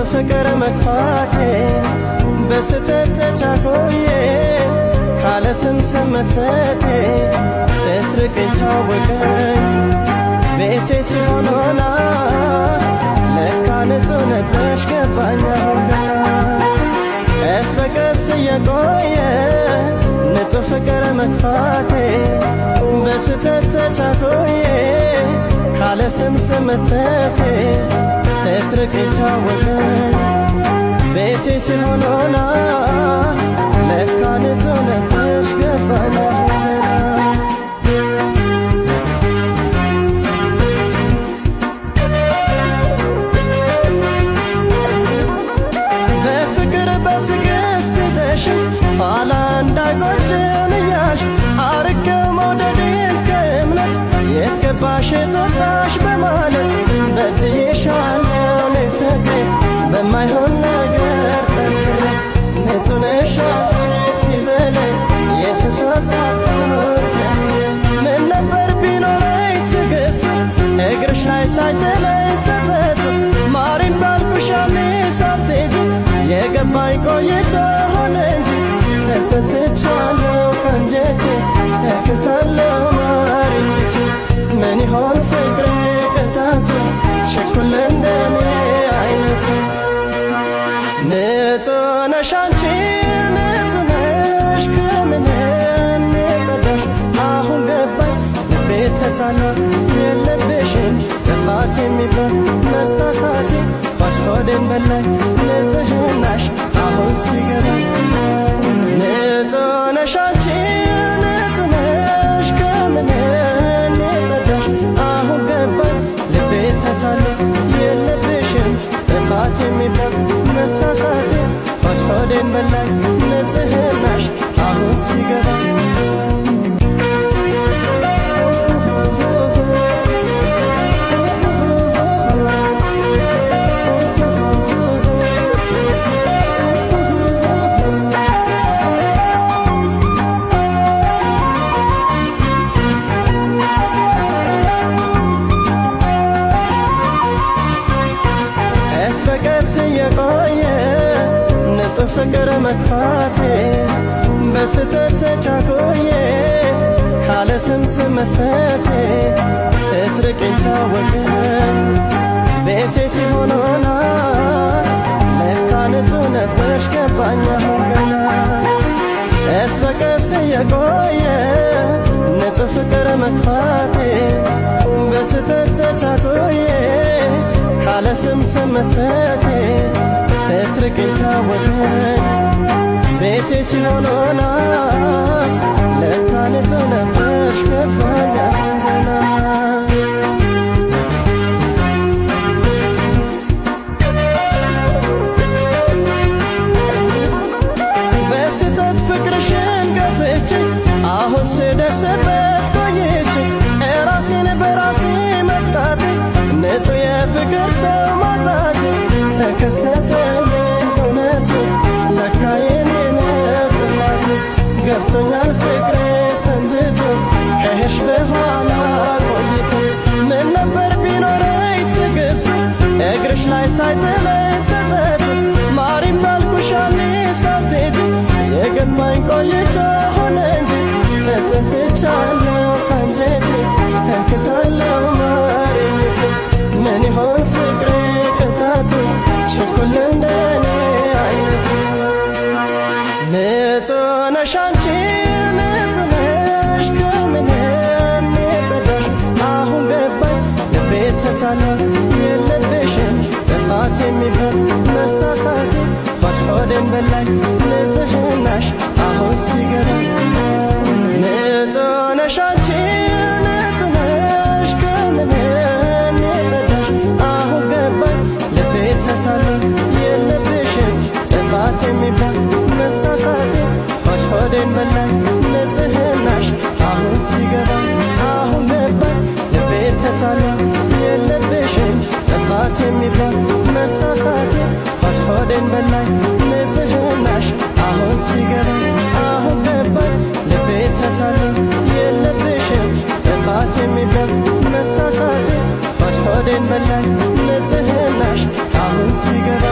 ፍቅር መክፋቴ በስተት ተቻኮዬ ካለ ስም መስጠቴ ስትርቀኝ ታወቀኝ ቤቴ ሲሆን ሆና ለካ ንጹህ ነበርሽ ገባኝ አሁን ገና ቀስ በቀስ እየቆየ ንጹህ ፍቅር መክፋቴ በስተት ተቻኮዬ ካለ ስም መስጠቴ ስትርቀኝ ታወቀኝ ቤቴ ሲሆን ሆና ለካ ንጹህ ነበርሽ ገባኝ አሁን ገና በፍቅር በትዕግስት ይዘሽኝ ኋላ እንዳይቆጭን እያልሽ አርቄው መውደዴን ከእምነት የት ገባሽ የት ወጣሽ በማለት በድዬሻለሁ እኔ ፍቅሬ በማይሆን ነገር ጠርጥሬ ንጹህ ነሽ አንቺ ሲበለኝ የተሳሳትኩት ምን ነበር ቢኖረኝ ትዕግስት እግርሽ ላይ ሳይጥለኝ ጸጸቱ ማሪም ባልኩሽ ያኔ ሳትሄጂ የገባኝ ቆይቶ ሆነ እንጂ ተሰስቻለሁ ከአንጀቴ ተክሳለሁ ማሪቱ ምን ይሆን ፍቅሬ ቅጣቱ ችኩል እንደኔ አይነቱ ንጹህ ነሽ አንቺ ንጹህ ነሽ ከምንም የጸዳሽ አሁን ገባኝ ልቤ ተታላ የለብሽም ጥፋት የሚባል መሳሳቴ ሆድ ሆዴን በላኝ ንጽህናሽ አሁን ሲገባኝ ንጹህ ነሽ አንቺ ንጹህ ነሽ ከምንም የጸዳሽ አሁን ገባኝ ልቤ ተታላ የለብሽም ጥፋት የሚባል መሳሳቴ ሆድ ሆዴን በላኝ ንጽህናሽ አሁን ሲገባኝ ቀስ በቀስ እየቆየ ንጹህ ፍቅር መክፋቴ በስተት ተቻኮዬ ካለ ስም መስጠቴ ስትርቀኝ ታወቀኝ ቤቴ ሲሆን ሆና ለካ ንጹህ ነበርሽ ገባኝ አሁን ገና ቀስ በቀስ እየቆየ ንጹህ ፍቅር መክፋቴ በስተት ተቻኮዬ ካለ ስም መስጠቴ ስትርቀኝ ታወቀኝ ቤቴ ሲሆን ሆና ለካ ንጹህ ነበርሽ ገባኝ አሁን ገና በስተት ፍቅርሽን ገፍቼ አሁን ስደርስበት ቆይቼ ራሴን በራሴ መቅጣቴ ንጹህ የፍቅር ሰው ማጣቴ ተከሰተ እውነቱ ለካ የኔ ነው ጥፋቱ ገብቶኛል ፍቅሬ ሰንብቶ ከሄድሽ በኋላ ቆይቶ ምን ነበር ቢኖረኝ ትዕግስት እግርሽ ላይ ሳይጥለኝ ጸጸቱ ማሪም ባልኩሽ ያኔ ሳትሄጂ የገባኝ ቆይቶ ሆነ እንጂ ተጸጽቻለሁ ከአንጀቴ ተክሳለሁ ማሪቱ ምን ይሆን ፍቅሬ ቅጣቱ ችኩል እንደኔ አይነቱ ንጹህ ነሽ አንቺ ንጹህ ነሽ ከምንም የጸዳሽ አሁን ገባኝ ልቤ ተታላ የለብሽም ጥፋት የሚባል መሳሳቴ ሆድ ሆዴን በላኝ ንጽህናሽ አሁን ሲገባኝ ንጹህ ነሽ አንቺ ንጹህ ነሽ ከምንም የጸዳሽ አሁን ገባኝ ልቤ ተታላ የለብሽም ጥፋት የሚባል መሳሳቴ ሆድ ሆዴን በላኝ ንጽህናሽ አሁን ሲገባኝ አሁን ገባኝ ልቤ ተታላ የለብሽም ጥፋት የሚባል መሳሳቴ ሆድ ሆዴን በላኝ ንጽህናሽ አሁን ሲገባኝ አሁን ገባኝ ልቤ ተታላ የለብሽም ጥፋት የሚባል መሳሳቴ ሆድ ሆዴን በላኝ ንጽህናሽ አሁን ሲገባ